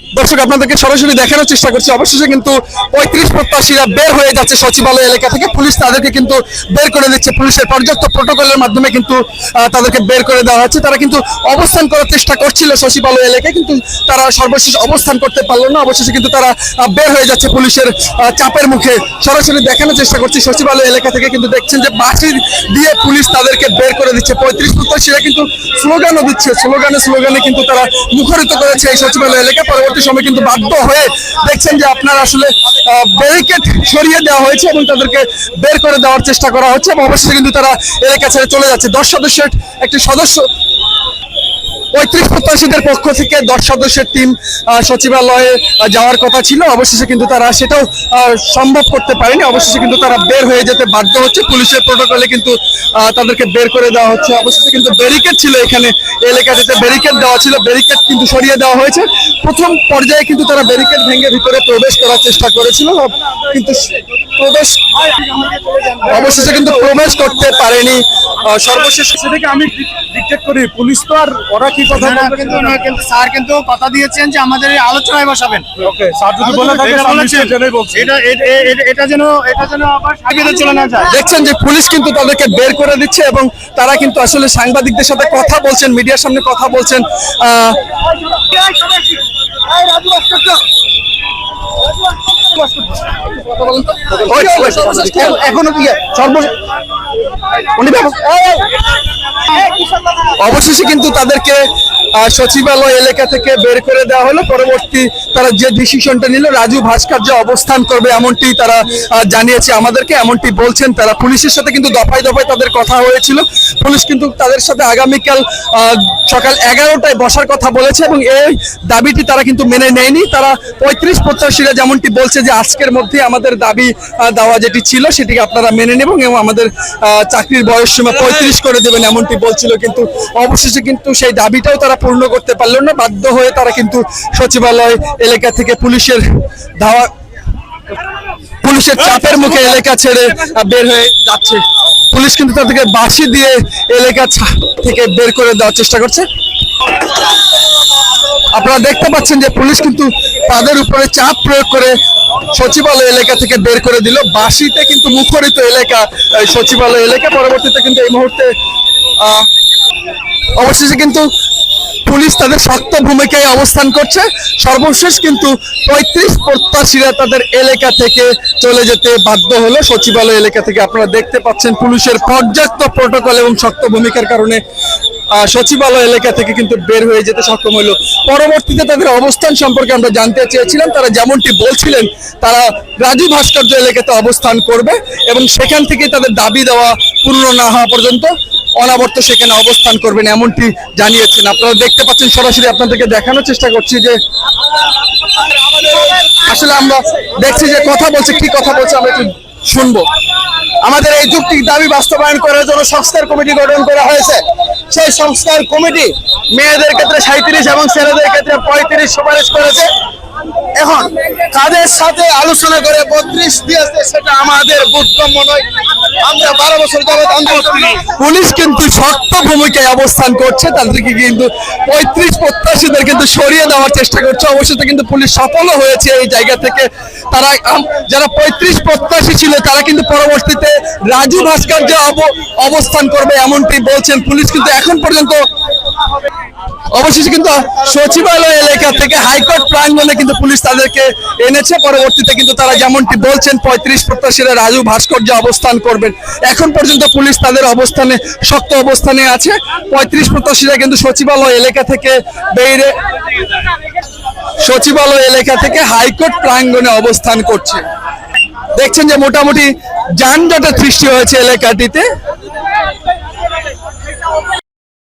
দর্শক আপনাদেরকে সরাসরি দেখানোর চেষ্টা করছি, অবশেষে কিন্তু ৩৫ প্রত্যাশীরা বের হয়ে যাচ্ছে সচিবালয় এলাকা থেকে। পুলিশ তাদেরকে কিন্তু বের করে দিচ্ছে, পুলিশের পর্যাপ্ত প্রটোকলের মাধ্যমে কিন্তু তাদেরকে বের করে দেওয়া হচ্ছে। তারা কিন্তু অবস্থান করার চেষ্টা করছিল সচিবালয় এলাকায়, কিন্তু তারা সর্বশেষ অবস্থান করতে পারলো না। অবশেষে কিন্তু তারা বের হয়ে যাচ্ছে পুলিশের চাপের মুখে। সরাসরি দেখানোর চেষ্টা করছি সচিবালয় এলাকা থেকে, কিন্তু দেখছেন যে বাঁশি দিয়ে পুলিশ তাদেরকে বের করে দিচ্ছে। ৩৫ প্রত্যাশীরা কিন্তু স্লোগানও দিচ্ছে, স্লোগানে কিন্তু তারা মুখরিত করেছে এই সচিবালয় এলাকা। পরবর্তী সময় কিন্তু বাধ্য হয়ে দেখছেন যে আপনার আসলে ব্যারিকেড সরিয়ে দেওয়া হয়েছে এবং তাদেরকে বের করে দেওয়ার চেষ্টা করা হচ্ছে, এবং অবশেষে কিন্তু তারা এলাকা ছেড়ে চলে যাচ্ছে। 10 সদস্যের একটি সদস্য ৩৫ প্রত্যাশীদের পক্ষ থেকে 10 সদস্যের টিম সচিবালয়ে যাওয়ার কথা ছিল, অবশেষে কিন্তু তারা সেটাও সম্ভব করতে পারেনি। অবশেষে কিন্তু তারা বের হয়ে যেতে বাধ্য হচ্ছে। পুলিশের প্রটোকলে কিন্তু তাদেরকে বের করে দেওয়া হচ্ছে। অবশেষে কিন্তু ব্যারিকেড ছিল এখানে, এলাকাটিতে ব্যারিকেড দেওয়া ছিল, ব্যারিকেড কিন্তু সরিয়ে দেওয়া হয়েছে। প্রথম পর্যায়ে কিন্তু তারা ব্যারিকেড ভেঙে ভিতরে প্রবেশ করার চেষ্টা করেছিল, কিন্তু অবশেষে কিন্তু প্রবেশ করতে পারেনি। সর্বশেষ সেটাকে আমি ডিকটেট করি, পুলিশ তো আর ওরা কি কথা বলবে, কিন্তু স্যার কিন্তু কথা দিয়েছেন যে আমাদের এই আলোচনায় বসাবেন। ওকে স্যার যদি বলে থাকে এটা বলেছেন, সেটাই বলছি। এটা যেন আবার সাকিতে চলে না যায়। দেখছেন যে পুলিশ কিন্তু তাদেরকে বের করে দিচ্ছে, এবং তারা কিন্তু আসলে সাংবাদিকদের সাথে কথা বলছেন, মিডিয়ার সামনে কথা বলছেন। এখনো কি অবশেষে কিন্তু তাদেরকে সচিবালয় এলাকা থেকে বের করে দেওয়া হলো। পরবর্তী তারা যে ডিসিশনটা নিল, রাজু ভাস্কর্য অবস্থান করবে এমনটি তারা জানিয়েছে আমাদেরকে, এমনটি বলছেন তারা। পুলিশের সাথে কিন্তু দফায় দফায় তাদের কথা হয়েছিল। পুলিশ কিন্তু তাদের সাথে আগামীকাল সকাল 11টায় বসার কথা বলেছে, এবং এই দাবিটি তারা কিন্তু মেনে নেয়নি। তারা ৩৫ প্রত্যাশীরা যেমনটি বলছে যে আজকের মধ্যে আমাদের দাবি দেওয়া যেটি ছিল সেটিকে আপনারা মেনে নেবেন এবং আমাদের চাকরির বয়সসীমা 35 করে দেবেন এমনটি বলছিল, কিন্তু অবশেষে কিন্তু সেই দাবিটাও তারা পূর্ণ করতে পারল না। বাধ্য হয়ে তারা কিন্তু সচিবালয় এলাকা থেকে পুলিশের চাপের মুখে এলাকা ছেড়ে বের হয়ে যাচ্ছে। পুলিশ কিন্তু তাদেরকে বাঁশি দিয়ে এলাকা থেকে বের করে দেওয়ার চেষ্টা করছে। আপনারা দেখতে পাচ্ছেন যে পুলিশ কিন্তু তাদের উপরে চাপ প্রয়োগ করে সচিবালয় এলাকা থেকে বের করে দিল। বাঁশিতে কিন্তু মুখরিত এলাকা সচিবালয় এলাকা। পরবর্তীতে কিন্তু এই মুহূর্তে অবশেষে কিন্তু পুলিশ তাদের শক্ত ভূমিকায় অবস্থান করছে। সর্বশেষ কিন্তু ৩৫ প্রত্যাশীরা তাদের এলাকা থেকে চলে যেতে বাধ্য হলো সচিবালয় এলাকা থেকে। আপনারা দেখতে পাচ্ছেন পুলিশের পর্যাপ্ত প্রটোকল এবং শক্ত ভূমিকার কারণে সচিবালয় এলাকা থেকে কিন্তু বের হয়ে যেতে সক্ষম হলো। পরবর্তীতে তাদের অবস্থান সম্পর্কে আমরা জানতে চেয়েছিলাম। তারা যেমনটি বলছিলেন, তারা রাজু ভাস্কর্য এলাকাতে অবস্থান করবে এবং সেখান থেকে তাদের দাবি দেওয়া পূর্ণ না হওয়া পর্যন্ত অনাবর্ত সেখানে অবস্থান করবেন এমনটি জানিয়েছেন। আপনারা দেখতে পাচ্ছেন, সরাসরি আপনাদেরকে দেখানোর চেষ্টা করছি যে আসলে আমরা দেখছি যে কথা বলছে, কি কথা বলছে আমরা একটু শুনবো। আমাদের এই যৌক্তিক দাবি বাস্তবায়ন করার জন্য সংস্কার কমিটি গঠন করা হয়েছে। সেই সংস্কার কমিটি মেয়েদের ক্ষেত্রে 37 এবং ছেলেদের ক্ষেত্রে 35 সুপারিশ করেছে। এখন কাদের সাথে আলোচনা করে 32 দিয়েছে সেটা আমাদের বোধগম্য নয়। আমরা 12 বছর যাবত আন্দোলন করি। পুলিশ কিন্তু শক্ত ভূমিকায় অবস্থান করছে, তাদেরকে কিন্তু ৩৫ প্রত্যাশীদের কিন্তু সরিয়ে দেওয়ার চেষ্টা করছে। অবশ্যই কিন্তু পুলিশ সফলও হয়েছে এই জায়গা থেকে। তারা যারা ৩৫ প্রত্যাশী ছিল তারা কিন্তু পরবর্তীতে রাজু ভাস্কর্য অবস্থান করবে এমনটি বলছেন পুলিশ। কিন্তু এখন পর্যন্ত অবশেষে কিন্তু সচিবালয় এলাকা থেকে হাইকোর্ট প্রাঙ্গণে কিন্তু পুলিশ তাদেরকে এনেছে। পরবর্তীতে কিন্তু তারা যেমনটি বলছেন ৩৫ প্রত্যাশীরা রাজু ভাস্কর্য অবস্থান করবেন। এখন পর্যন্ত পুলিশ তাদের অবস্থানে শক্ত অবস্থানে আছে। ৩৫ প্রত্যাশীরা কিন্তু সচিবালয় এলাকা থেকে বেরিয়ে সচিবালয় এলাকা থেকে হাইকোর্ট প্রাঙ্গণে অবস্থান করছে। দেখছেন যে মোটামুটি যানজটের সৃষ্টি হয়েছে এলাকাটিতে।